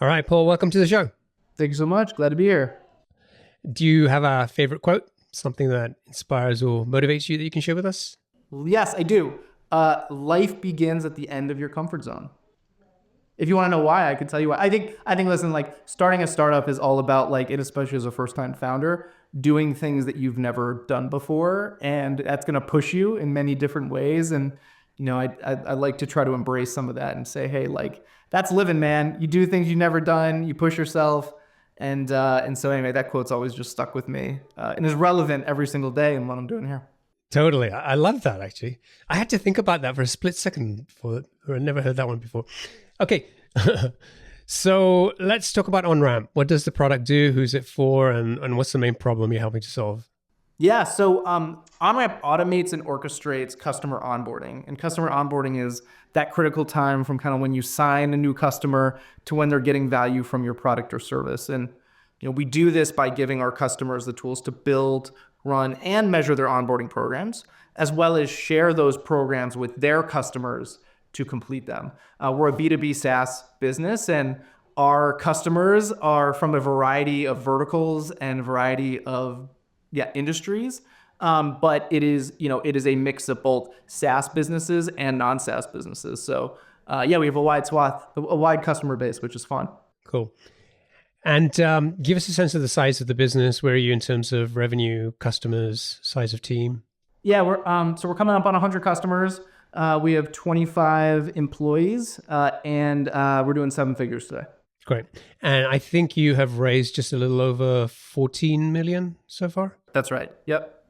All right, Paul, welcome to the show. Thank you so much. Glad to be here. Do you have a favorite quote, something that inspires or motivates you that you can share with us? Yes, I do. Life begins at the end of your comfort zone. If you want to know why, I could tell you why. I think. Listen, like starting a startup is all about like, and especially as a first-time founder, doing things that you've never done before, and that's going to push you in many different ways. And I like to try to embrace some of that and say, hey, like that's living, man. You do things you've never done. You push yourself, and so anyway, that quote's always just stuck with me and is relevant every single day in what I'm doing here. Totally. I love that, actually. I had to think about that for a split second before. I never heard that one before. Okay. So let's talk about OnRamp. What does the product do? Who's it for? And what's the main problem you're helping to solve? Yeah, so OnRamp automates and orchestrates customer onboarding. And customer onboarding is that critical time from kind of when you sign a new customer to when they're getting value from your product or service. And we do this by giving our customers the tools to build, run, and measure their onboarding programs, as well as share those programs with their customers to complete them. We're a B2B SaaS business, and our customers are from a variety of verticals and a variety of industries. But it is a mix of both SaaS businesses and non-SaaS businesses. So we have a wide customer base, which is fun. Cool. And give us a sense of the size of the business. Where are you in terms of revenue, customers, size of team? Yeah, we're coming up on 100 customers. We have 25 employees, and we're doing 7 figures today. Great. And I think you have raised just a little over 14 million so far? That's right. Yep.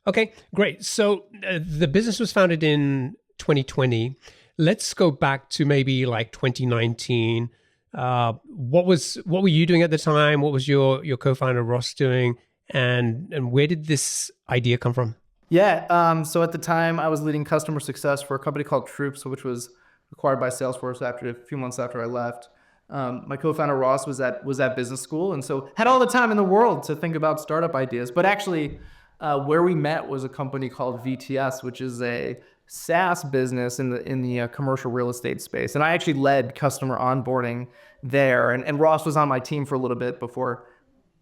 Okay, great. So the business was founded in 2020. Let's go back to maybe like 2019. What were you doing at the time? What was your co-founder Ross doing? And where did this idea come from? Yeah. So at the time, I was leading customer success for a company called Troops, which was acquired by Salesforce after a few months after I left. My co-founder Ross was at business school, and so had all the time in the world to think about startup ideas. But actually, where we met was a company called VTS, which is a SaaS business in the commercial real estate space. And I actually led customer onboarding there. And Ross was on my team for a little bit before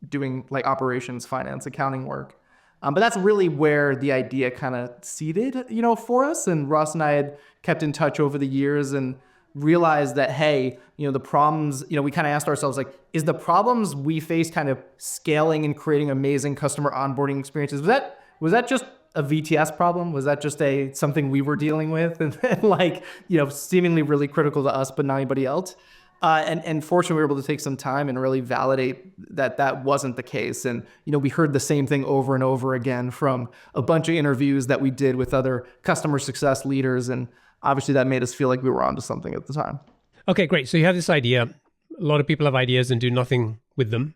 doing like operations, finance, accounting work. But that's really where the idea kind of seeded, for us. And Ross and I had kept in touch over the years and realized that, hey, the problems, we kind of asked ourselves, like, is the problems we face kind of scaling and creating amazing customer onboarding experiences? Was that just a VTS problem? Was that just something we were dealing with and like, seemingly really critical to us, but not anybody else? And fortunately, we were able to take some time and really validate that wasn't the case. And, we heard the same thing over and over again from a bunch of interviews that we did with other customer success leaders. And obviously that made us feel like we were onto something at the time. Okay, great. So you have this idea. A lot of people have ideas and do nothing with them.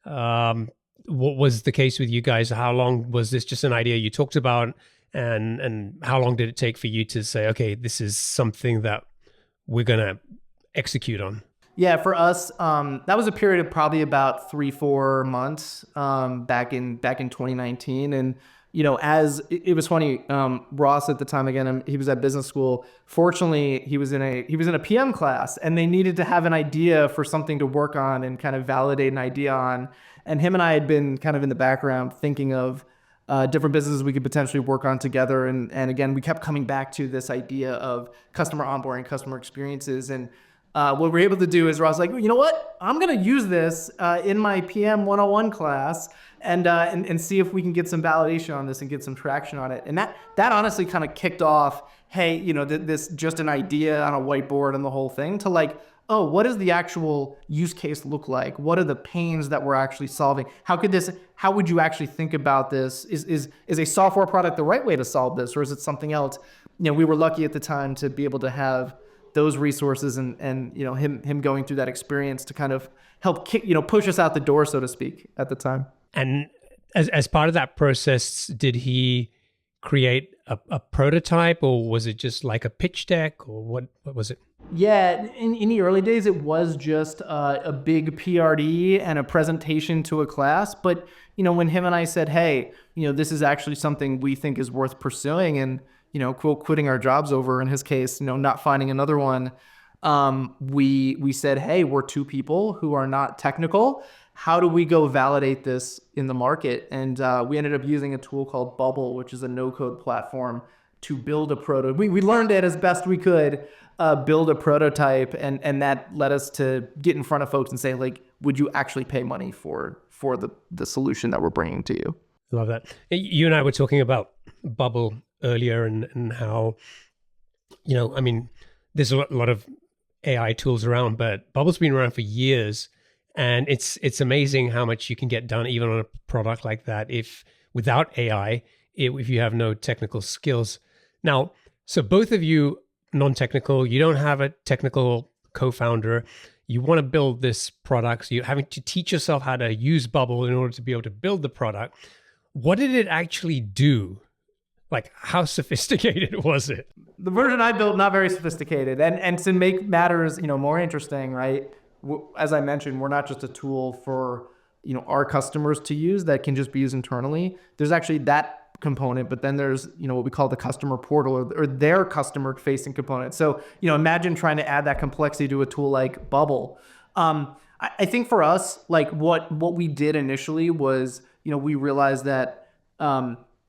What was the case with you guys? How long was this just an idea you talked about? And how long did it take for you to say, okay, this is something that we're going to execute on? Yeah, for us, that was a period of probably about 3-4 months back in 2019. And as it was funny, Ross at the time, again, he was at business school. Fortunately, he was in a PM class, and they needed to have an idea for something to work on and kind of validate an idea on. And him and I had been kind of in the background thinking of different businesses we could potentially work on together. And again, we kept coming back to this idea of customer onboarding, customer experiences. And what we're able to do is Ross was like, you know what? I'm going to use this in my PM 101 class and see if we can get some validation on this and get some traction on it. And that honestly kind of kicked off, hey, this just an idea on a whiteboard and the whole thing to like, oh, what does the actual use case look like? What are the pains that we're actually solving? How would you actually think about this? Is a software product the right way to solve this, or is it something else? We were lucky at the time to be able to have those resources and him going through that experience to kind of help push us out the door, so to speak, at the time. And as part of that process, did he create a prototype, or was it just like a pitch deck, or what was it? Yeah, in the early days, it was just a big PRD and a presentation to a class. But, when him and I said, hey, this is actually something we think is worth pursuing and, quote, quitting our jobs over, in his case, not finding another one, we said, hey, we're two people who are not technical. How do we go validate this in the market? And we ended up using a tool called Bubble, which is a no-code platform to build a prototype. We learned it as best we could, build a prototype, and that led us to get in front of folks and say, like, would you actually pay money for the solution that we're bringing to you? Love that. You and I were talking about Bubble earlier and how, I mean, there's a lot of AI tools around, but Bubble's been around for years, and it's amazing how much you can get done even on a product like that if without AI, if you have no technical skills. Now, so both of you non-technical, you don't have a technical co-founder, you want to build this product, so you're having to teach yourself how to use Bubble in order to be able to build the product. What did it actually do? Like, how sophisticated was it? The version I built, not very sophisticated. And to make matters, more interesting, right? As I mentioned, we're not just a tool for, our customers to use that can just be used internally. There's actually that component, but then there's, what we call the customer portal or their customer facing component. So, imagine trying to add that complexity to a tool like Bubble. I think for us, like what we did initially was, we realized that,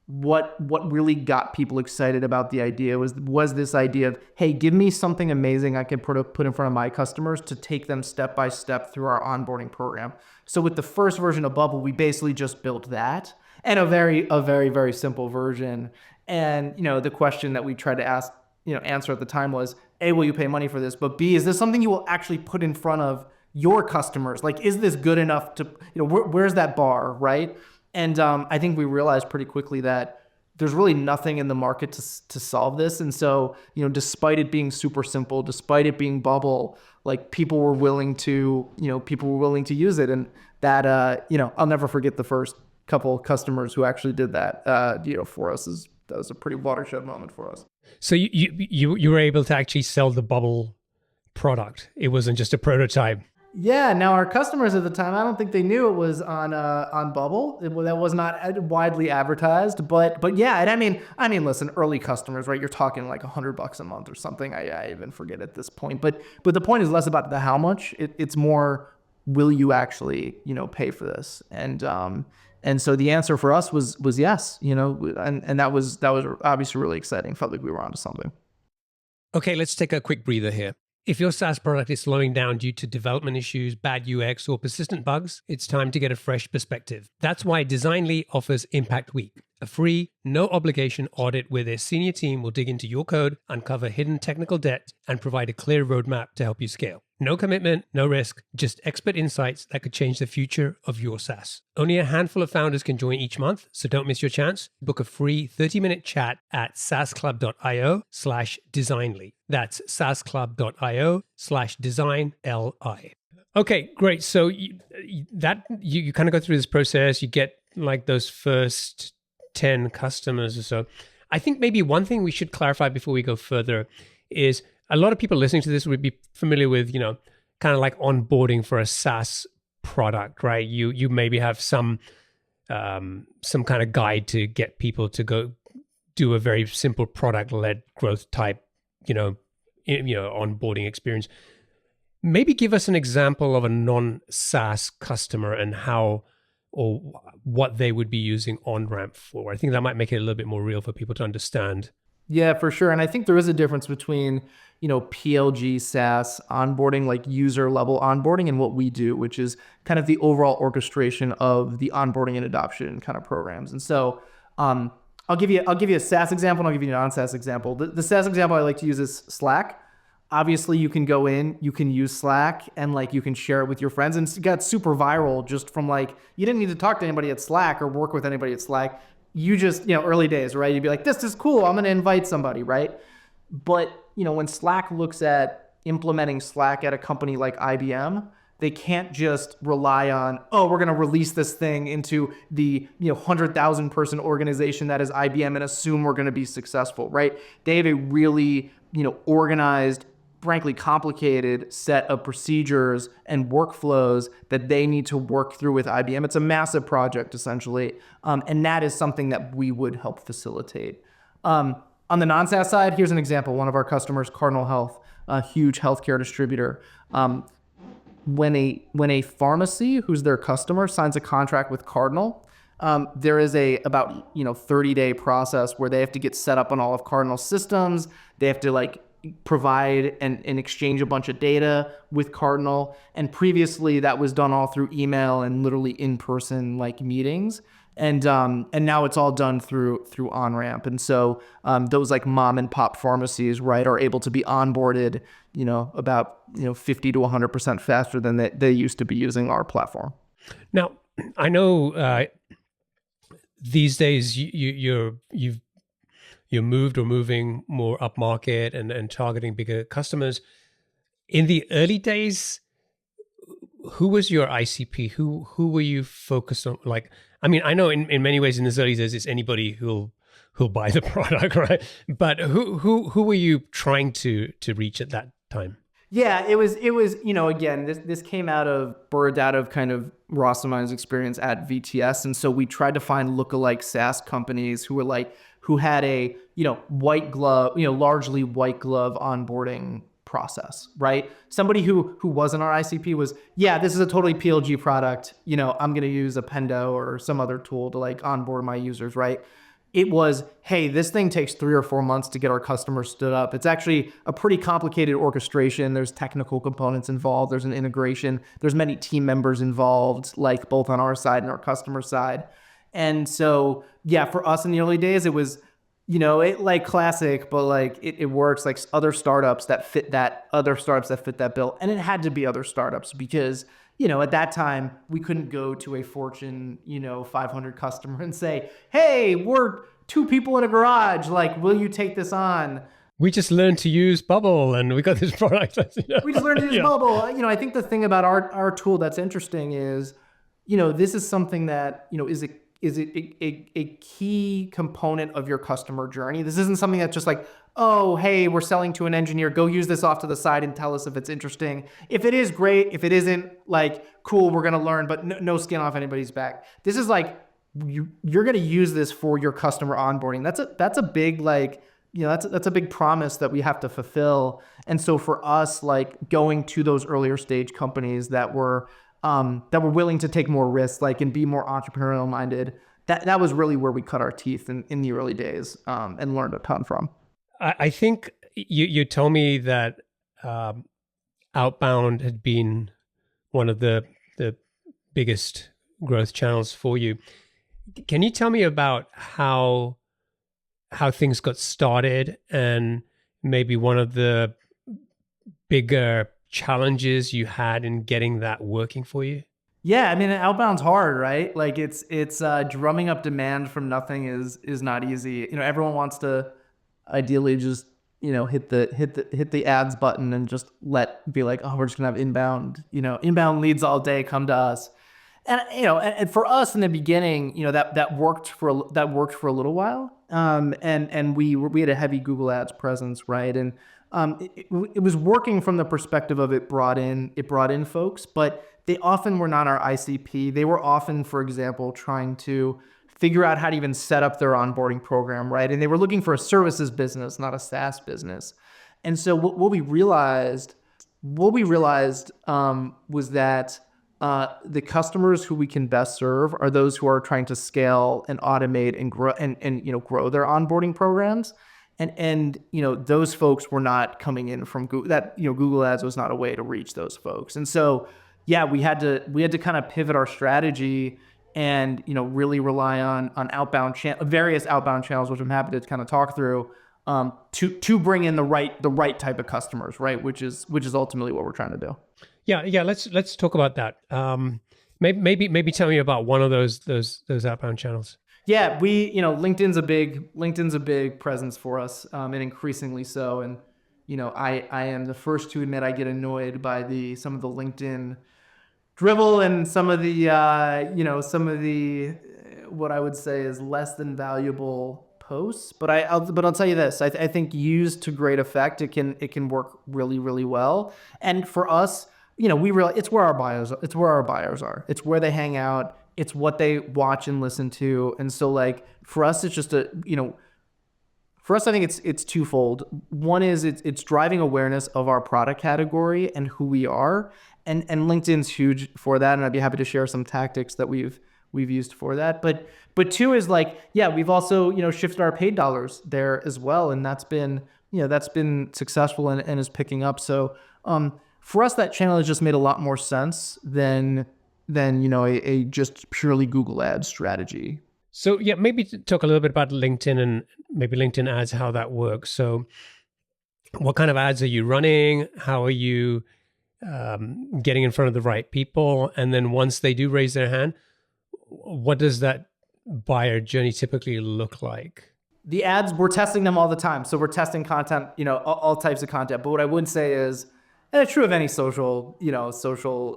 what really got people excited about the idea was this idea of, hey, give me something amazing I can put in front of my customers to take them step by step through our onboarding program. So with the first version of Bubble, we basically just built that, and a very, very simple version. And the question that we tried to answer at the time was, A, will you pay money for this? But B, is this something you will actually put in front of your customers? Like, is this good enough to, where's that bar, right? And I think we realized pretty quickly that there's really nothing in the market to solve this. And so, despite it being super simple, despite it being Bubble, like people were willing to use it. And that, I'll never forget the first couple customers who actually did that, for us. That was a pretty watershed moment for us. So you were able to actually sell the Bubble product. It wasn't just a prototype. Yeah. Now our customers at the time, I don't think they knew it was on Bubble. That was not widely advertised, but yeah. And I mean, listen, early customers, right? You're talking like $100 a month or something. I even forget at this point. But the point is less about the how much. It's more, will you actually pay for this? And so the answer for us was yes. And that was obviously really exciting. Felt like we were onto something. Okay, let's take a quick breather here. If your SaaS product is slowing down due to development issues, bad UX, or persistent bugs, it's time to get a fresh perspective. That's why Designly offers Impact Week, a free, no-obligation audit where their senior team will dig into your code, uncover hidden technical debt, and provide a clear roadmap to help you scale. No commitment, no risk, just expert insights that could change the future of your SaaS. Only a handful of founders can join each month, so don't miss your chance. Book a free 30-minute chat at saasclub.io/designly. That's saasclub.io/designli. Okay, great. So you kind of go through this process, you get like those first 10 customers or so. I think maybe one thing we should clarify before we go further is a lot of people listening to this would be familiar with, kind of like onboarding for a SaaS product, right? You maybe have some kind of guide to get people to go do a very simple product-led growth type, onboarding experience. Maybe give us an example of a non-SaaS customer and how or what they would be using OnRamp for. I think that might make it a little bit more real for people to understand. Yeah, for sure. And I think there is a difference between, PLG SaaS onboarding, like user level onboarding, and what we do, which is kind of the overall orchestration of the onboarding and adoption kind of programs. And so I'll give you a SaaS example and I'll give you a non-SaaS example. The SaaS example I like to use is Slack. Obviously, you can go in, you can use Slack, and like you can share it with your friends. And it got super viral just from like, you didn't need to talk to anybody at Slack or work with anybody at Slack. You just, early days, right? You'd be like, this is cool. I'm going to invite somebody, right? But, when Slack looks at implementing Slack at a company like IBM, they can't just rely on, we're going to release this thing into the 100,000 person organization that is IBM and assume we're going to be successful, right? They have a really, organized, frankly complicated set of procedures and workflows that they need to work through with IBM. It's a massive project, essentially. And that is something that we would help facilitate. On the non-SaaS side, here's an example. One of our customers, Cardinal Health. a huge healthcare distributor. When a pharmacy who's their customer signs a contract with Cardinal, there is a about 30-day process where they have to get set up on all of Cardinal's systems. They have to like provide and exchange a bunch of data with Cardinal. And previously that was done all through email and literally in-person like meetings. And now it's all done through OnRamp. And so those like mom and pop pharmacies, right, are able to be onboarded, about 50 to 100% faster than they used to be using our platform. Now, I know these days you're moved or moving more upmarket and targeting bigger customers. In the early days, who was your ICP? Who were you focused on? Like, I mean, I know in many ways in the early days, it's anybody who'll buy the product, right? But who were you trying to reach at that time? Yeah, it was, again, this came birthed out of kind of Ross and mine's experience at VTS. And so we tried to find lookalike SaaS companies who had a, white glove, largely white glove onboarding process, right? Somebody who wasn't our ICP was, this is a totally PLG product. I'm going to use Appendo or some other tool to like onboard my users, right? It was, hey, this thing takes 3 or 4 months to get our customers stood up. It's actually a pretty complicated orchestration. There's technical components involved. There's an integration. There's many team members involved, like both on our side and our customer side. And so, for us in the early days, it was, it like classic, but like it works like other startups that fit that bill. And it had to be other startups because at that time, we couldn't go to a Fortune, 500 customer and say, hey, we're 2 people in a garage. Like, will you take this on? We just learned to use Bubble and we got this product. We just learned to use Bubble. I think the thing about our tool that's interesting is, this is something that, is a key component of your customer journey. This isn't something that's just like, oh, hey, we're selling to an engineer. Go use this off to the side and tell us if it's interesting. If it is, great. If it isn't, like, cool, we're going to learn, but no skin off anybody's back. This is like, you're going to use this for your customer onboarding. That's a big, like, that's a big promise that we have to fulfill. And so for us, like going to those earlier stage companies that were willing to take more risks, like, and be more entrepreneurial minded, that was really where we cut our teeth in the early days, and learned a ton from. I think you told me that Outbound had been one of the biggest growth channels for you. Can you tell me about how things got started and maybe one of the bigger challenges you had in getting that working for you? Yeah, I mean, outbound's hard, right? Like it's drumming up demand from nothing is not easy. Everyone wants to ideally just hit the ads button and just be like, oh, we're just gonna have inbound leads all day, come to us. And and for us in the beginning, that worked for a little while. And we had a heavy Google Ads presence, right? And it was working from the perspective of it brought in folks, but they often were not our ICP. They were often, for example, trying to figure out how to even set up their onboarding program, right? And they were looking for a services business, not a SaaS business. And so what we realized was that the customers who we can best serve are those who are trying to scale and automate and grow and grow their onboarding programs. And those folks were not coming in from Google. Google Ads was not a way to reach those folks. And so we had to kind of pivot our strategy and really rely on outbound various outbound channels, which I'm happy to kind of talk through, to bring in the right type of customers, right? Which is ultimately what we're trying to do. Yeah. Let's talk about that. Maybe tell me about one of those outbound channels. Yeah, LinkedIn's a big presence for us, and increasingly so. And I am the first to admit I get annoyed by some of the LinkedIn drivel and some of the what I would say is less than valuable posts. But I'll tell you this: I think used to great effect, it can work really, really well. And for us, we realize it's where our buyers are. It's where they hang out. It's what they watch and listen to. And so, like, for us, it's just For us, I think it's twofold. One is it's driving awareness of our product category and who we are, and LinkedIn's huge for that. And I'd be happy to share some tactics that we've used for that. But two is like, yeah, we've also shifted our paid dollars there as well, and that's been successful and is picking up. So for us, that channel has just made a lot more sense than a just purely Google Ads strategy. So yeah, maybe talk a little bit about LinkedIn and maybe LinkedIn ads, how that works. So what kind of ads are you running? How are you getting in front of the right people? And then once they do raise their hand, what does that buyer journey typically look like? The ads, we're testing them all the time. So we're testing content, all types of content. But what I would say is, and it's true of any social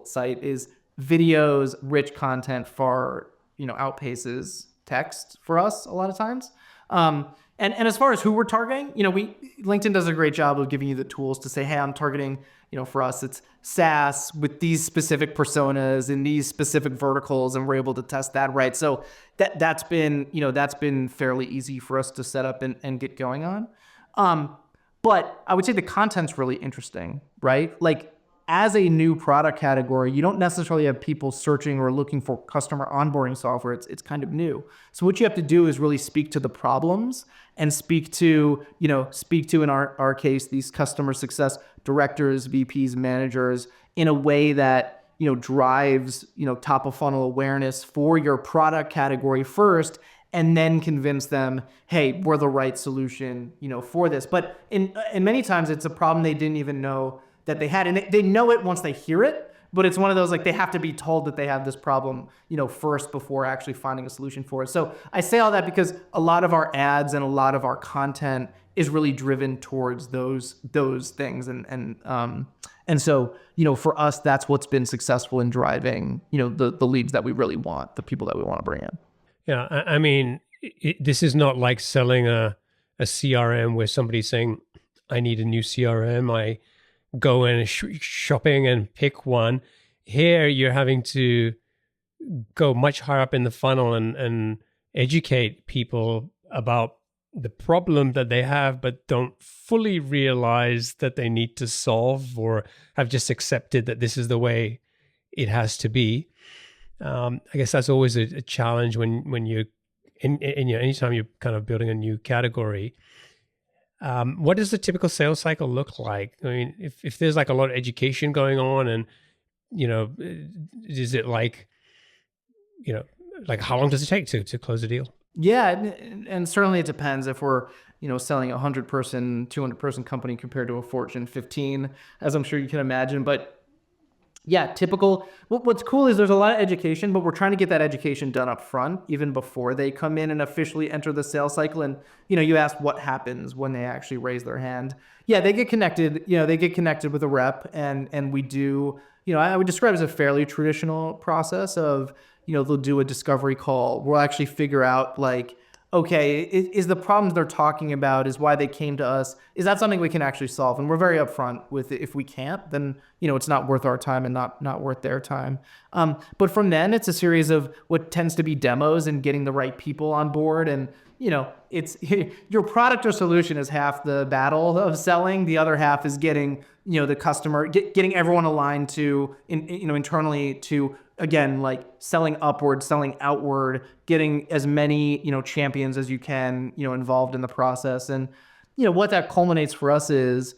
site, is videos, rich content far, outpaces text for us a lot of times. And as far as who we're targeting, LinkedIn does a great job of giving you the tools to say, hey, I'm targeting, for us, it's SaaS with these specific personas in these specific verticals, and we're able to test that, right? So that's been fairly easy for us to set up and get going on. But I would say the content's really interesting, right? Like, as a new product category, you don't necessarily have people searching or looking for customer onboarding software. It's kind of new. So what you have to do is really speak to the problems and speak to in our case, these customer success directors, VPs, managers, in a way that, drives, top of funnel awareness for your product category first, and then convince them, hey, we're the right solution, for this. But in many times it's a problem they didn't even know that they had, and they know it once they hear it, but it's one of those, like, they have to be told that they have this problem, first before actually finding a solution for it. So I say all that because a lot of our ads and a lot of our content is really driven towards those things, and so for us, that's what's been successful in driving the leads that we really want, the people that we want to bring in. Yeah, I mean, this is not like selling a CRM where somebody's saying, I need a new CRM. I go in shopping and pick one. Here, you're having to go much higher up in the funnel and educate people about the problem that they have, but don't fully realize that they need to solve, or have just accepted that this is the way it has to be. I guess that's always a challenge when you're anytime you're kind of building a new category. What does the typical sales cycle look like? I mean, if there's like a lot of education going on, and is it like how long does it take to close a deal? Yeah, and certainly it depends if we're selling a 100-person, 200-person company compared to a Fortune 15, as I'm sure you can imagine. But yeah, typical. What's cool is there's a lot of education, but we're trying to get that education done up front, even before they come in and officially enter the sales cycle. And, you asked what happens when they actually raise their hand. Yeah, they get connected, with a rep, and we do, I would describe it as a fairly traditional process of, they'll do a discovery call. We'll actually figure out, like, okay, is the problems they're talking about, is why they came to us, is that something we can actually solve? And we're very upfront with it. If we can't, then, it's not worth our time and not worth their time. But from then, it's a series of what tends to be demos and getting the right people on board. And, it's your product or solution is half the battle of selling. The other half is getting, the customer, getting everyone aligned to, internally to, again, like selling upward, selling outward, getting as many, champions as you can, involved in the process. And, what that culminates for us is,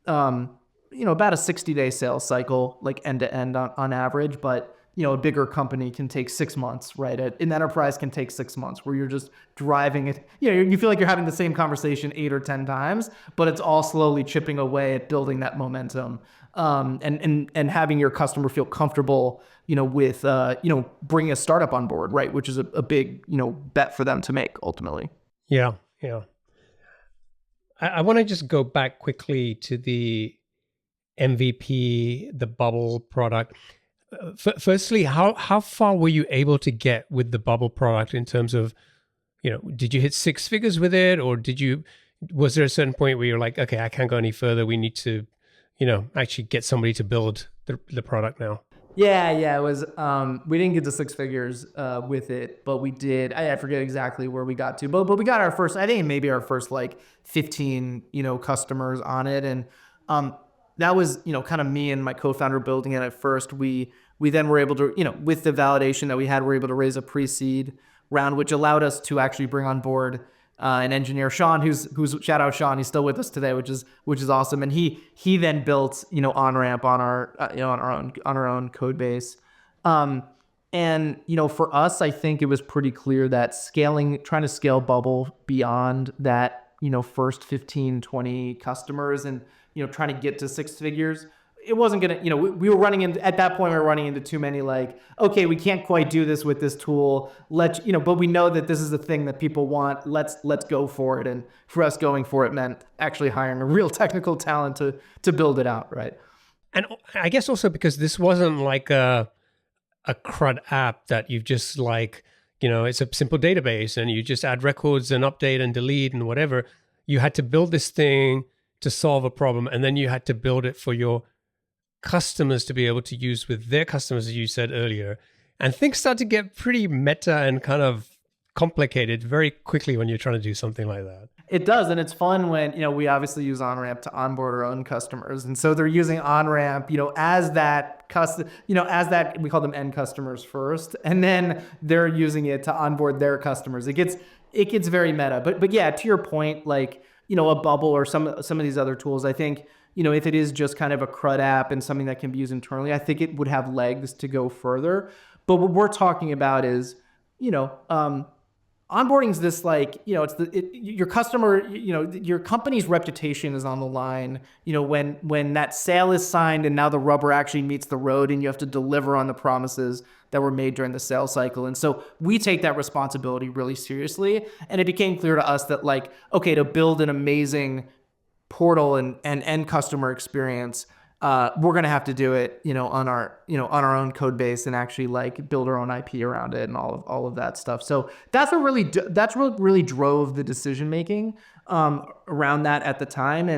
about a 60-day sales cycle, like end to end on average. But, a bigger company can take 6 months, right? An enterprise can take 6 months, where you're just driving it. You feel like you're having the same conversation 8 or 10 times, but it's all slowly chipping away at building that momentum, and having your customer feel comfortable, with bringing a startup on board, right? Which is a big, bet for them to make ultimately. Yeah. I want to just go back quickly to the MVP, the bubble product. Firstly, how far were you able to get with the bubble product in terms of, did you hit 6 figures with it, or was there a certain point where you're like, okay, I can't go any further. We need to, actually get somebody to build the product now? Yeah, it was. We didn't get to six figures with it, but we did. I forget exactly where we got to, but we got our first. I think maybe our first like 15, customers on it, and that was kind of me and my co-founder building it at first. We then were able to with the validation that we had, we're able to raise a pre-seed round, which allowed us to actually bring on board an engineer, Sean, who's shout out Sean, he's still with us today, which is awesome. And he then built OnRamp on our on our own code base. And for us, I think it was pretty clear that trying to scale Bubble beyond that first 15, 20 customers and trying to get to six figures, it wasn't gonna, we were running into, at that point, we were running into too many like, okay, we can't quite do this with this tool. But we know that this is the thing that people want. Let's go for it. And for us, going for it meant actually hiring a real technical talent to build it out, right? And I guess also because this wasn't like a CRUD app that you've just like, it's a simple database and you just add records and update and delete and whatever. You had to build this thing to solve a problem, and then you had to build it for your customers to be able to use with their customers, as you said earlier. And things start to get pretty meta and kind of complicated very quickly when you're trying to do something like that. It does, and it's fun when we obviously use OnRamp to onboard our own customers, and so they're using OnRamp, as that we call them end customers first, and then they're using it to onboard their customers. It gets very meta, but yeah, to your point, like a Bubble or some of these other tools, I think if it is just kind of a CRUD app and something that can be used internally, I think it would have legs to go further. But what we're talking about is onboarding is this like, your customer, your company's reputation is on the line, when that sale is signed and now the rubber actually meets the road and you have to deliver on the promises that were made during the sales cycle. And so we take that responsibility really seriously. And it became clear to us that like, okay, to build an amazing portal and end customer experience, we're going to have to do it, on our own code base and actually like build our own IP around it and all of that stuff. So that's what really drove the decision making around that at the time.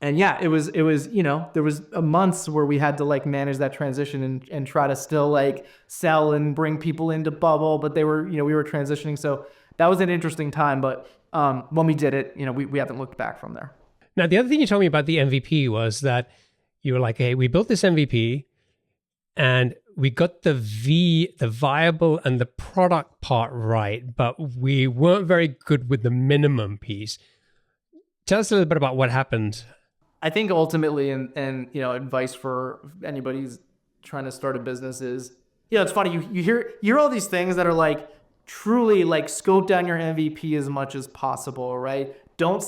And yeah, it was there was months where we had to like manage that transition and try to still like sell and bring people into Bubble, but they were we were transitioning. So that was an interesting time, but when we did it, we haven't looked back from there. Now, the other thing you told me about the MVP was that you were like, hey, we built this MVP and we got the viable and the product part right, but we weren't very good with the minimum piece. Tell us a little bit about what happened. I think ultimately, and advice for anybody who's trying to start a business is, it's funny, you hear all these things that are like, truly like scope down your MVP as much as possible, right? Don't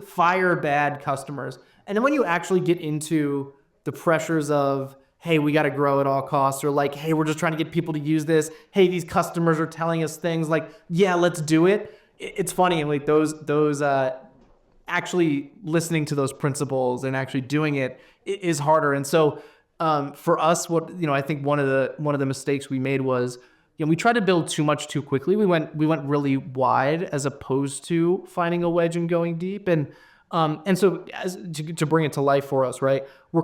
fire bad customers. And then when you actually get into the pressures of, hey, we got to grow at all costs, or like, hey, we're just trying to get people to use this. Hey, these customers are telling us things like, yeah, let's do it. It's funny. And like those actually listening to those principles and actually doing it is harder. And so for us, what, I think one of the mistakes we made was, we tried to build too much too quickly. We went really wide as opposed to finding a wedge and going deep. And so to bring it to life for us, right? We're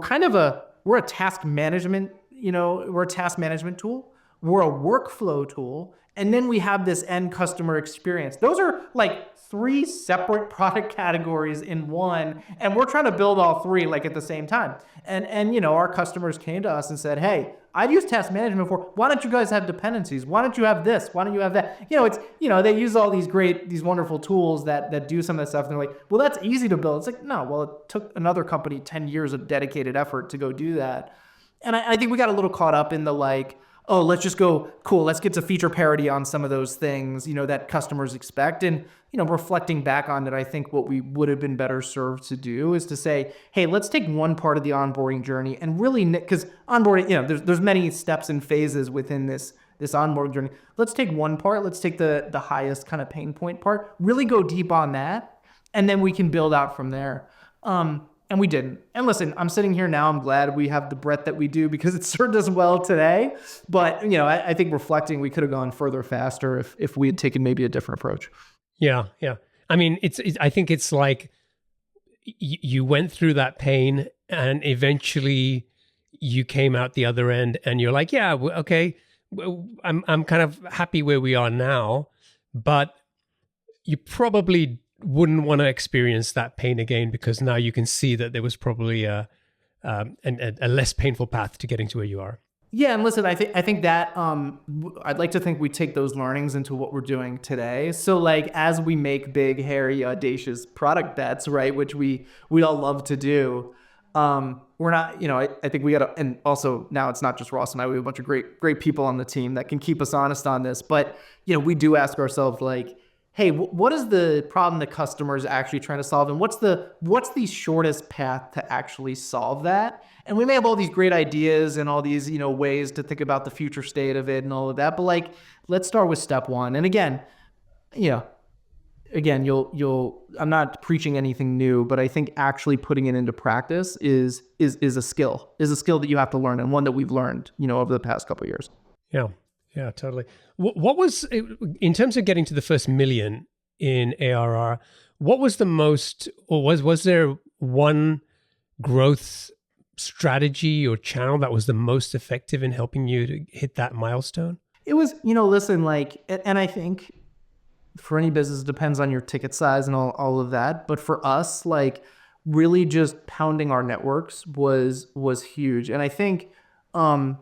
a task management, we're a task management tool. We're a workflow tool. And then we have this end customer experience. Those are like three separate product categories in one. And we're trying to build all three like at the same time. And our customers came to us and said, hey, I'd use task management before. Why don't you guys have dependencies? Why don't you have this? Why don't you have that? They use all these wonderful tools that do some of that stuff. And they're like, well, that's easy to build. It's like, no, well, it took another company 10 years of dedicated effort to go do that. And I think we got a little caught up in the like, oh, let's just go, cool, let's get to feature parity on some of those things, that customers expect. And, reflecting back on it, I think what we would have been better served to do is to say, hey, let's take one part of the onboarding journey and really, because onboarding, there's many steps and phases within this onboarding journey. Let's take one part, let's take the highest kind of pain point part, really go deep on that, and then we can build out from there. And we didn't. And listen, I'm sitting here now. I'm glad we have the breadth that we do because it served us well today. But, I think reflecting, we could have gone further faster if we had taken maybe a different approach. Yeah. I mean, I think it's like you went through that pain and eventually you came out the other end and you're like, yeah, okay, I'm kind of happy where we are now, but you probably wouldn't want to experience that pain again, because now you can see that there was probably a less painful path to getting to where you are. Yeah, and listen, I think that I'd like to think we take those learnings into what we're doing today. So like as we make big, hairy, audacious product bets, right, which we all love to do, we're not, I think we gotta, and also now it's not just Ross and I, we have a bunch of great people on the team that can keep us honest on this. But we do ask ourselves like, hey, what is the problem the customer is actually trying to solve, and what's the shortest path to actually solve that? And we may have all these great ideas and all these, ways to think about the future state of it and all of that, but like, let's start with step one. And again, I'm not preaching anything new, but I think actually putting it into practice is a skill that you have to learn, and one that we've learned, over the past couple of years. Yeah, totally. What was, in terms of getting to the first million in ARR, what was the most, or was there one growth strategy or channel that was the most effective in helping you to hit that milestone? It was, listen, like, and I think for any business, it depends on your ticket size and all of that. But for us, like really just pounding our networks was huge. And I think, I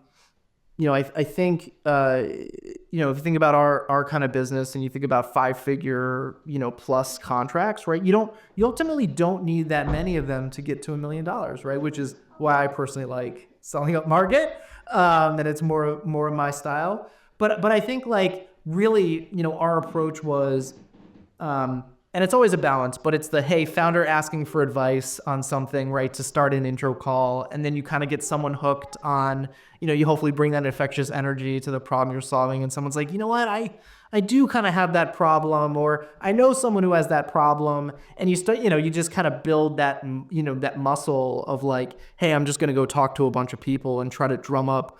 think, if you think about our kind of business and you think about 5-figure, plus contracts, right? You ultimately don't need that many of them to get to $1 million, right? Which is why I personally like selling up market, and it's more of my style. But I think like really, our approach was, and it's always a balance, but it's the, hey, founder asking for advice on something, right, to start an intro call. And then you kind of get someone hooked on, you hopefully bring that infectious energy to the problem you're solving. And someone's like, you know what, I do kind of have that problem, or I know someone who has that problem. And you start, you just kind of build that, that muscle of like, hey, I'm just going to go talk to a bunch of people and try to drum up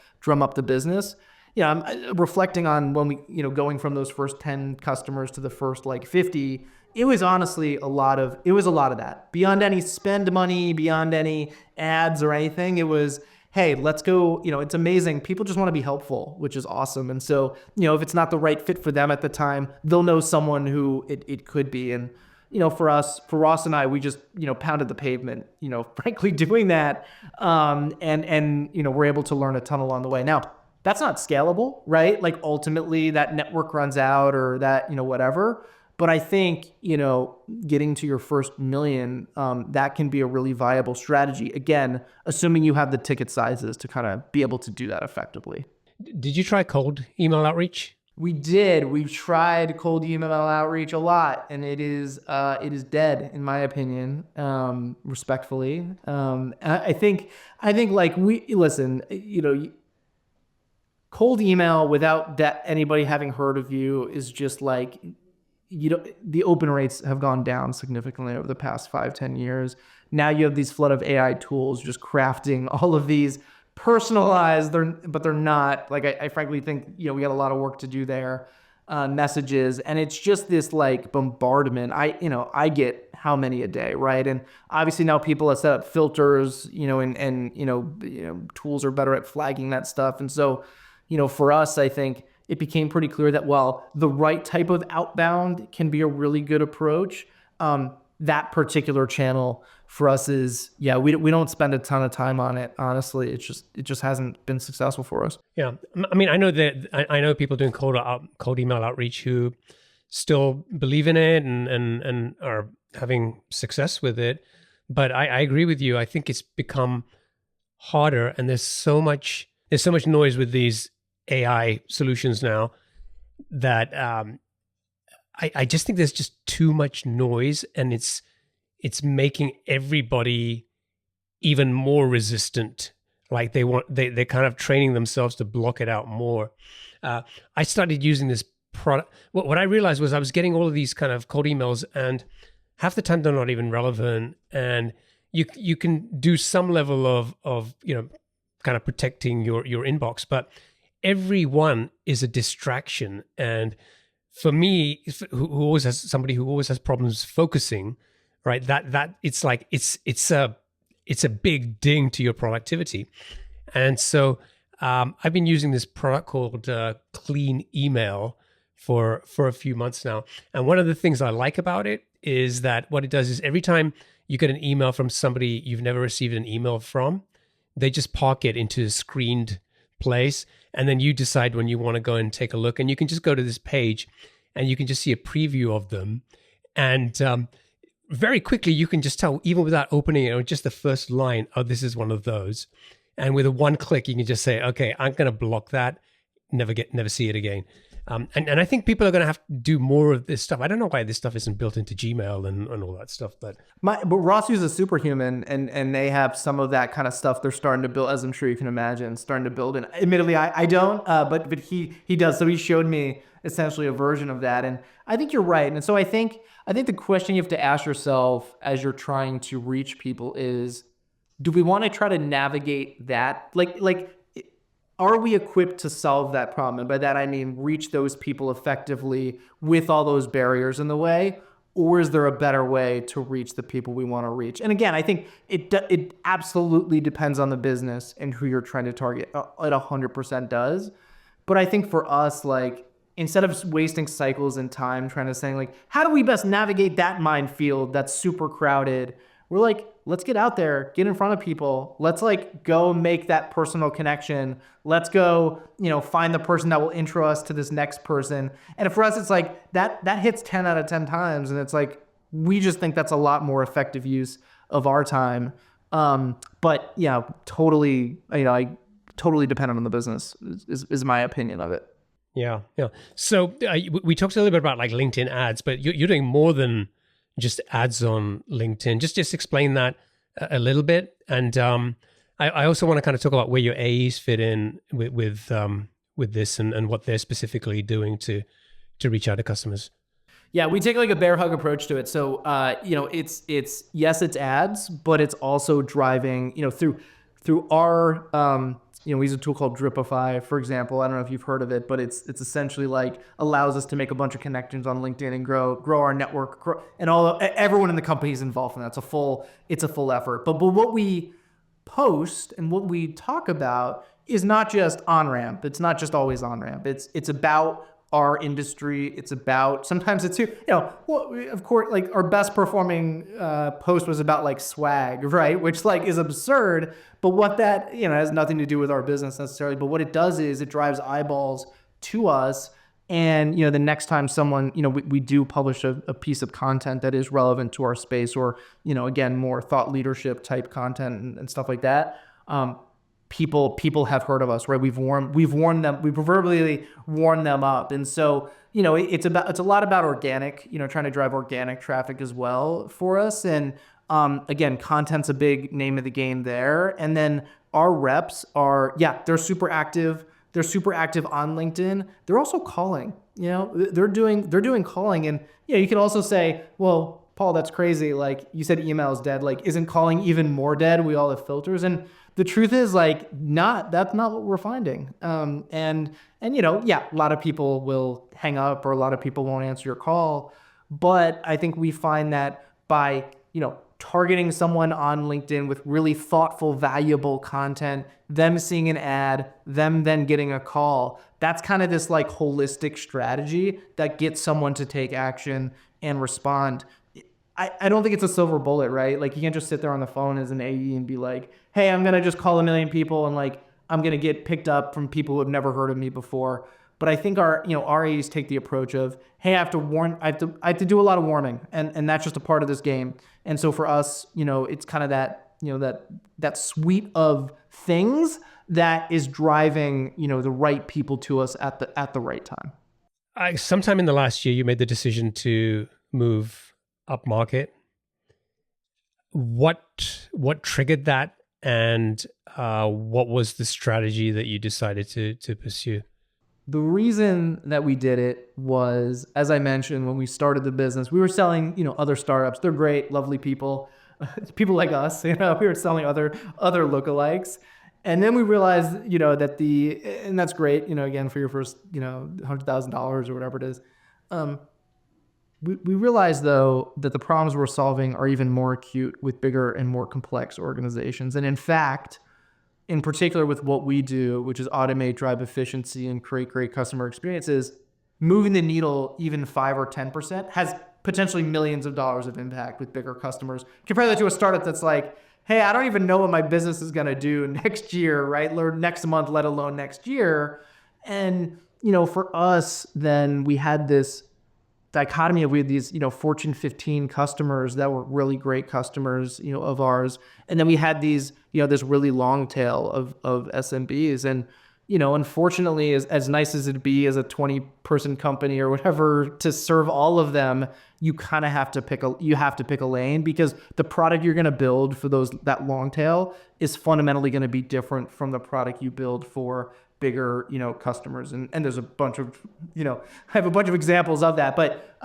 the business. I'm reflecting on when we, going from those first 10 customers to the first like 50, it was honestly a lot of that. Beyond any spend money, beyond any ads or anything, it was, hey, let's go, it's amazing. People just want to be helpful, which is awesome. And so, if it's not the right fit for them at the time, they'll know someone who it could be. And, for Ross and I, we just, pounded the pavement, frankly doing that. And we're able to learn a ton along the way. Now, that's not scalable, right? Like ultimately that network runs out or that, whatever. But I think, getting to your first million, that can be a really viable strategy. Again, assuming you have the ticket sizes to kind of be able to do that effectively. Did you try cold email outreach? We did. We've tried cold email outreach a lot, and it is dead in my opinion, respectfully. I think like listen, cold email without that anybody having heard of you is just like, the open rates have gone down significantly over the past 5-10 years. Now you have these flood of AI tools just crafting all of these personalized, but they're not. Like I frankly think, we got a lot of work to do there, messages. And it's just this like bombardment. I get how many a day, right? And obviously now people have set up filters, and tools are better at flagging that stuff. And so, for us, I think it became pretty clear that while the right type of outbound can be a really good approach, that particular channel for us is, we don't spend a ton of time on it. Honestly, it just hasn't been successful for us. Yeah, I mean, I know people doing cold email outreach who still believe in it and are having success with it. But I agree with you. I think it's become harder, and there's so much noise with these AI solutions now that I just think there's just too much noise, and it's making everybody even more resistant. Like they're kind of training themselves to block it out more. I started using this product. What I realized was I was getting all of these kind of cold emails, and half the time they're not even relevant. And you can do some level of kind of protecting your inbox, but every one is a distraction. And for me, who always has problems focusing, right? That it's like it's a big ding to your productivity. And so I've been using this product called Clean Email for a few months now. And one of the things I like about it is that what it does is every time you get an email from somebody you've never received an email from, they just park it into a screened place. And then you decide when you want to go and take a look. And you can just go to this page and you can just see a preview of them. And very quickly, you can just tell, even without opening it, or just the first line, oh, this is one of those. And with a one click, you can just say, okay, I'm going to block that, never see it again. And I think people are going to have to do more of this stuff. I don't know why this stuff isn't built into Gmail and all that stuff, but Ross uses Superhuman, and they have some of that kind of stuff they're starting to build, as I'm sure you can imagine, starting to build. And admittedly, I don't, but he does. So he showed me essentially a version of that, and I think you're right. And so I think the question you have to ask yourself as you're trying to reach people is, do we want to try to navigate that? Like, are we equipped to solve that problem? And by that, I mean, reach those people effectively with all those barriers in the way? Or is there a better way to reach the people we want to reach? And again, I think it absolutely depends on the business and who you're trying to target. It 100% does. But I think for us, like, instead of wasting cycles and time trying to say, like, how do we best navigate that minefield that's super crowded? We're like, let's get out there, get in front of people. Let's like go make that personal connection. Let's go, find the person that will intro us to this next person. And for us, it's like that hits 10 out of 10 times. And it's like, we just think that's a lot more effective use of our time. But yeah, totally, I totally dependent on the business is my opinion of it. Yeah. So we talked a little bit about like LinkedIn ads, but you're doing more than just ads on LinkedIn. Just explain that a little bit. And I also want to kind of talk about where your AEs fit in with this and what they're specifically doing to reach out to customers. Yeah, we take like a bear hug approach to it. So it's yes, it's ads, but it's also driving through our we use a tool called Dripify, for example. I don't know if you've heard of it, but it's essentially like allows us to make a bunch of connections on LinkedIn and grow our network, and everyone in the company is involved in that. It's a full effort. But what we post and what we talk about is not just OnRamp. It's not just always OnRamp. It's about our industry. It's about, sometimes it's, of course, like our best performing post was about like swag, right? Which like is absurd, but what that, has nothing to do with our business necessarily. But what it does is it drives eyeballs to us. And, the next time someone, we do publish a piece of content that is relevant to our space, or, again, more thought leadership type content and stuff like that. People have heard of us, right? We've warned them, we proverbially warn them up. And so, it's a lot about organic, trying to drive organic traffic as well for us. And again, content's a big name of the game there. And then our reps they're super active. They're super active on LinkedIn. They're also calling, they're doing calling. And you can also say, well, Paul, that's crazy. Like you said, email is dead. Like, isn't calling even more dead? We all have filters. And the truth is that's not what we're finding. And a lot of people will hang up, or a lot of people won't answer your call. But I think we find that by, targeting someone on LinkedIn with really thoughtful, valuable content, them seeing an ad, them then getting a call, that's kind of this like holistic strategy that gets someone to take action and respond. I don't think it's a silver bullet, right? Like you can't just sit there on the phone as an AE and be like, hey, I'm going to just call 1 million people and like, I'm going to get picked up from people who have never heard of me before. But I think our AEs take the approach of, hey, I have to do a lot of warming, and that's just a part of this game. And so for us, it's kind of that, that suite of things that is driving, the right people to us at the right time. Sometime in the last year, you made the decision to move upmarket. What triggered that, and what was the strategy that you decided to pursue? The reason that we did it was, as I mentioned, when we started the business, we were selling, other startups. They're great, lovely people, people like us. We were selling other lookalikes, and then we realized, and that's great. Again, for your first, $100,000 or whatever it is. We realized though that the problems we're solving are even more acute with bigger and more complex organizations, and in fact, in particular with what we do, which is automate, drive efficiency, and create great customer experiences, moving the needle even 5 or 10% has potentially millions of dollars of impact with bigger customers. Compare that to a startup that's like, hey, I don't even know what my business is going to do next year, right? Or next month, let alone next year. And, for us, then we had this dichotomy of, we had these, Fortune 15 customers that were really great customers, of ours. And then we had these, this really long tail of SMBs. And, unfortunately, as nice as it'd be as a 20-person company or whatever to serve all of them, you kind of have to pick a lane, because the product you're going to build for that long tail is fundamentally going to be different from the product you build for bigger, customers. And there's a bunch of, I have a bunch of examples of that, but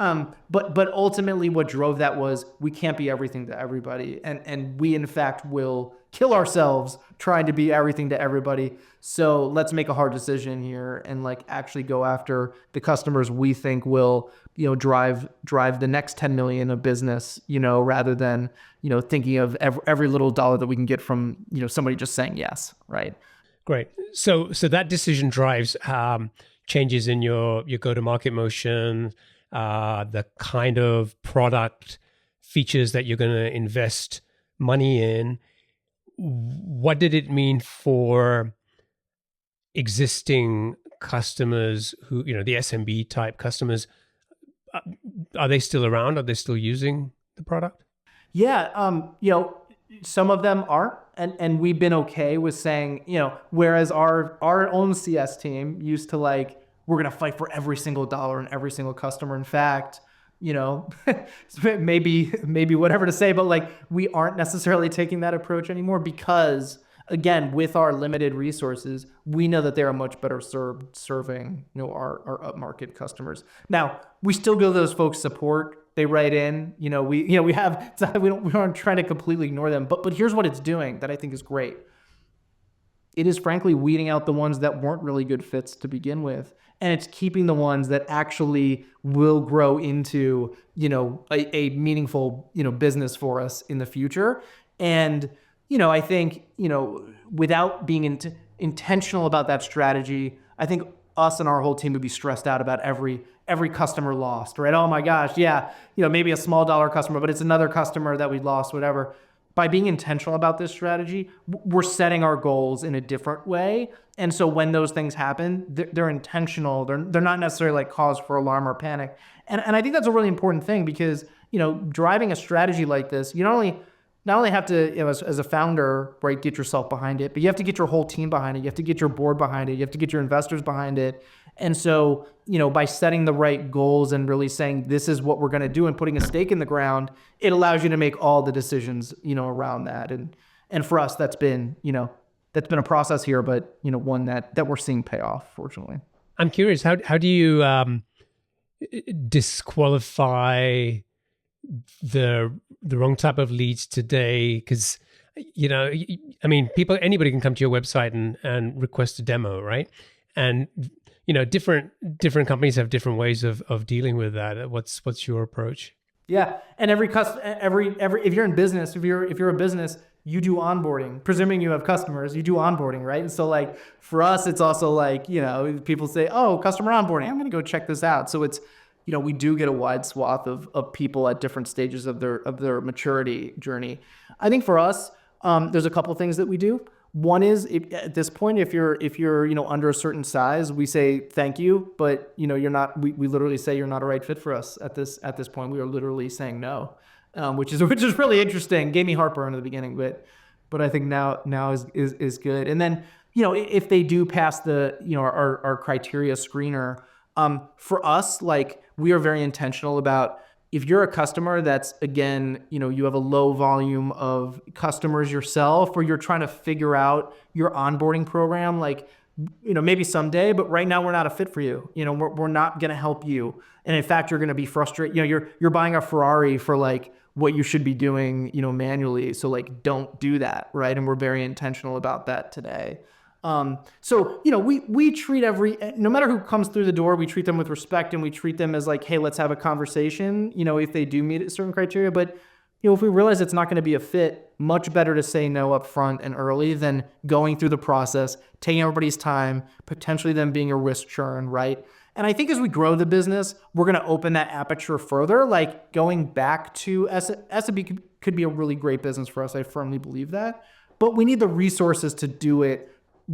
ultimately what drove that was we can't be everything to everybody. And we in fact will kill ourselves trying to be everything to everybody. So let's make a hard decision here and actually go after the customers we think will, drive the next 10 million of business, rather than, thinking of every little dollar that we can get from, somebody just saying yes. Right. Great. So that decision drives changes in your go-to-market motion, the kind of product features that you're going to invest money in. What did it mean for existing customers who, the SMB type customers? Are they still around? Are they still using the product? Yeah. Some of them are, and we've been okay with saying, whereas our own CS team used to we're going to fight for every single dollar and every single customer. In fact, maybe whatever to say, but we aren't necessarily taking that approach anymore, because again, with our limited resources, we know that they are much better served serving, our upmarket customers. Now, we still give those folks support. They write in, we aren't trying to completely ignore them, but here's what it's doing that I think is great. It is frankly weeding out the ones that weren't really good fits to begin with. And it's keeping the ones that actually will grow into, a meaningful, business for us in the future. And, I think, without being intentional about that strategy, I think us and our whole team would be stressed out about every customer lost, right? Oh my gosh, yeah, maybe a small dollar customer, but it's another customer that we lost, whatever. By being intentional about this strategy, we're setting our goals in a different way. And so when those things happen, they're intentional. They're not necessarily cause for alarm or panic. And I think that's a really important thing, because, driving a strategy like this, you not only have to, as a founder, right, get yourself behind it, but you have to get your whole team behind it. You have to get your board behind it. You have to get your investors behind it. And so, by setting the right goals and really saying, this is what we're going to do, and putting a stake in the ground, it allows you to make all the decisions, around that. And for us, that's been a process here, but, one that we're seeing pay off, fortunately. I'm curious, how do you disqualify the wrong type of leads today? Because anybody can come to your website and request a demo, right? And different companies have different ways of dealing with that. What's your approach? Yeah, and every if you're in business, if you're a business, you do onboarding. Presuming you have customers, you do onboarding, right? And so for us, it's also people say, oh, customer onboarding, I'm going to go check this out. So it's, we do get a wide swath of people at different stages of their maturity journey. I think for us, there's a couple things that we do. One is, at this point, if you're under a certain size, we say thank you, but you're not. We literally say you're not a right fit for us at this point. We are literally saying no, which is really interesting. Gave me heartburn at the beginning, but I think now is good. And then if they do pass the our criteria screener, for us, we are very intentional about, if you're a customer that's, again, you have a low volume of customers yourself, or you're trying to figure out your onboarding program, maybe someday, but right now we're not a fit for you. We're not going to help you. And in fact, you're going to be frustrated. You're buying a Ferrari for what you should be doing, manually. So don't do that. Right. And we're very intentional about that today. So, we treat no matter who comes through the door, we treat them with respect, and we treat them as hey, let's have a conversation, if they do meet certain criteria. But, if we realize it's not going to be a fit, much better to say no up front and early than going through the process, taking everybody's time, potentially them being a risk churn, right? And I think as we grow the business, we're going to open that aperture further. Like going back to SMB could be a really great business for us. I firmly believe that. But we need the resources to do it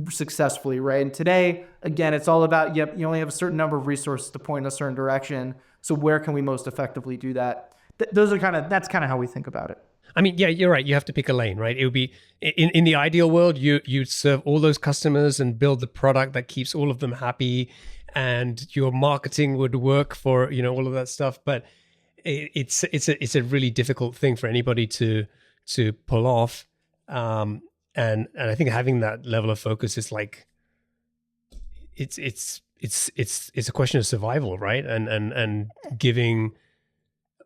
successfully, right? And today, again, it's all about, you only have a certain number of resources to point in a certain direction. So where can we most effectively do that? That's kind of how we think about it. I mean, yeah, you're right. You have to pick a lane, right? It would be in the ideal world, you'd serve all those customers and build the product that keeps all of them happy, and your marketing would work for all of that stuff. But it's a really difficult thing for anybody to pull off. And I think having that level of focus is like it's a question of survival, right? And giving,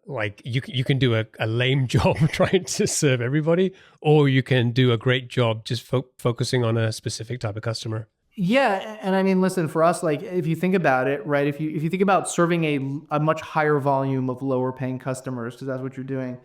like, you can do a lame job trying to serve everybody, or you can do a great job just focusing on a specific type of customer. Yeah, and I mean, listen, for us, like if you think about it, right? If you think about serving a much higher volume of lower paying customers, because that's what you're doing,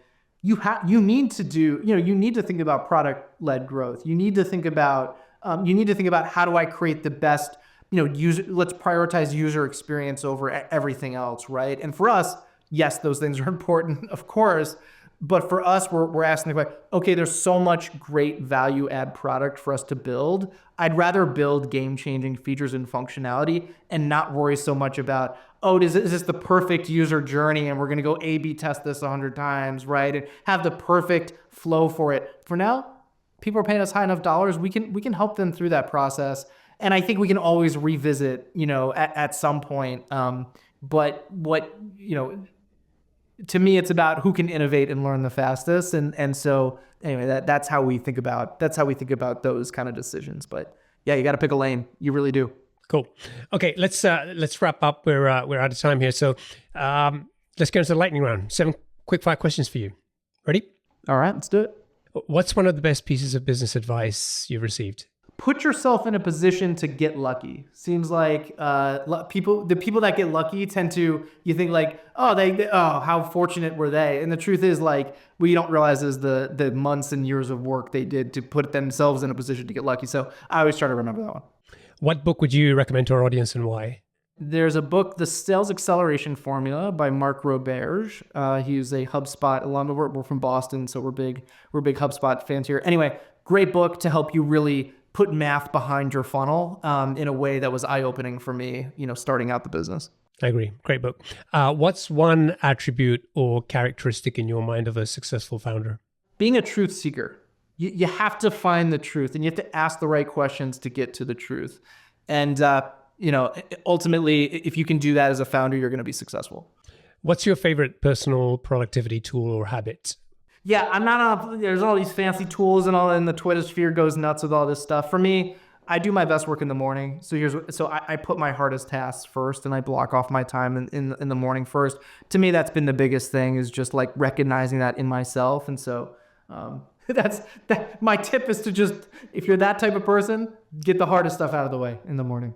you need to think about product led growth. You need to think about how do I create the best let's prioritize user experience over everything else, right? And for us, yes, those things are important, of course. But for us, we're asking the question, okay, there's so much great value add product for us to build. I'd rather build game-changing features and functionality and not worry so much about, is this the perfect user journey and we're going to go A/B test this 100 times, right? And have the perfect flow for it. For now, people are paying us high enough dollars. We can help them through that process. And I think we can always revisit, at some point. But what, to me, it's about who can innovate and learn the fastest. And so anyway, that's how we think about those kind of decisions. But yeah, you got to pick a lane. You really do. Cool. Okay, let's wrap up. We're out of time here. So let's go into the lightning round. 7 quick fire questions for you. Ready? All right, let's do it. What's one of the best pieces of business advice you've received? Put yourself in a position to get lucky. Seems like the people that get lucky tend to, you think like, how fortunate were they? And the truth is, like, what you don't realize is the months and years of work they did to put themselves in a position to get lucky. So I always try to remember that one. What book would you recommend to our audience and why? There's a book, The Sales Acceleration Formula by Mark Roberge. He's a HubSpot alum. We're from Boston, so we're big HubSpot fans here. Anyway, great book to help you really put math behind your funnel in a way that was eye-opening for me, starting out the business. I agree. Great book. What's one attribute or characteristic in your mind of a successful founder? Being a truth seeker. You have to find the truth, and you have to ask the right questions to get to the truth. And, ultimately, if you can do that as a founder, you're going to be successful. What's your favorite personal productivity tool or habit? Yeah, there's all these fancy tools and the Twitter sphere goes nuts with all this stuff. For me, I do my best work in the morning. So I put my hardest tasks first and I block off my time in the morning first. To me, that's been the biggest thing, is just like recognizing that in myself. And so my tip is to just, if you're that type of person, get the hardest stuff out of the way in the morning.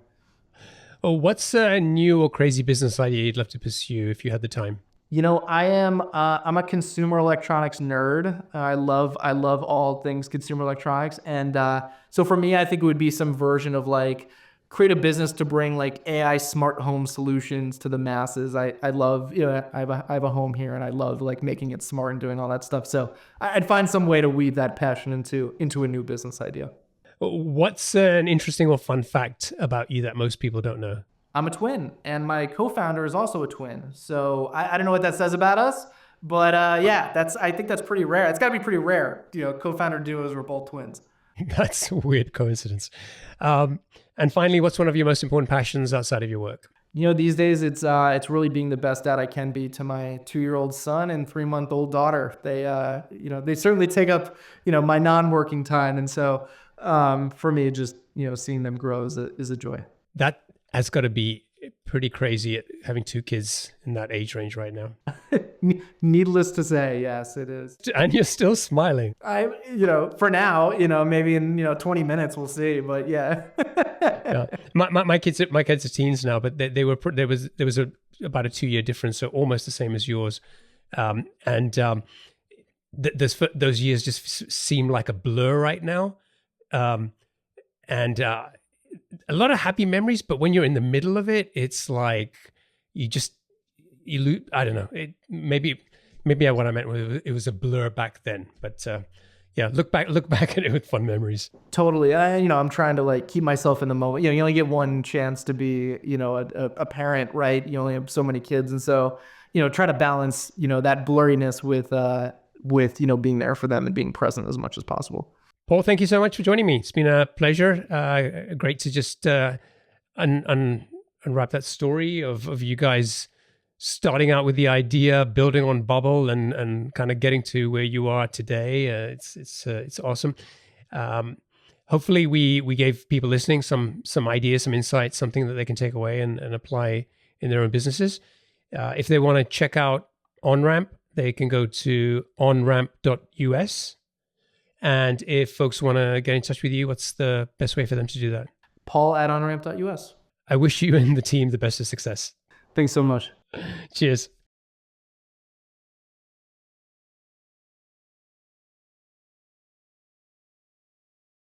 Oh, what's a new or crazy business idea you'd love to pursue if you had the time? I'm a consumer electronics nerd. I love all things consumer electronics. And so for me, I think it would be some version of like create a business to bring like AI smart home solutions to the masses. I love, I have a home here and I love like making it smart and doing all that stuff. So I'd find some way to weave that passion into a new business idea. What's an interesting or fun fact about you that most people don't know? I'm a twin, and my co-founder is also a twin. So I don't know what that says about us, but I think that's pretty rare. It's got to be pretty rare. Co-founder duos were both twins. That's a weird coincidence. And finally, what's one of your most important passions outside of your work? These days it's really being the best dad I can be to my 2-year-old son and 3-month-old daughter. They certainly take up my non-working time, and so for me, just seeing them grow is a joy. That has got to be pretty crazy having 2 kids in that age range right now. Needless to say, yes, it is. And you're still smiling. For now, maybe in 20 minutes we'll see, but yeah. Yeah. My kids are teens now, but there was about a 2-year difference, so almost the same as yours. those years just seem like a blur right now. And a lot of happy memories, but when you're in the middle of it, it's like you lose. I don't know. Maybe what I meant was it was a blur back then. But yeah, look back at it with fun memories. Totally. I'm trying to like keep myself in the moment. You only get one chance to be, a parent, right? You only have so many kids, and so try to balance, that blurriness with being there for them and being present as much as possible. Paul, thank you so much for joining me. It's been a pleasure. Great to just unwrap that story of you guys starting out with the idea, building on Bubble, and kind of getting to where you are today. It's awesome. Hopefully, we gave people listening some ideas, some insights, something that they can take away and apply in their own businesses. If they want to check out OnRamp, they can go to onramp.us. And if folks want to get in touch with you, what's the best way for them to do that? Paul@onramp.us. I wish you and the team the best of success. Thanks so much. Cheers.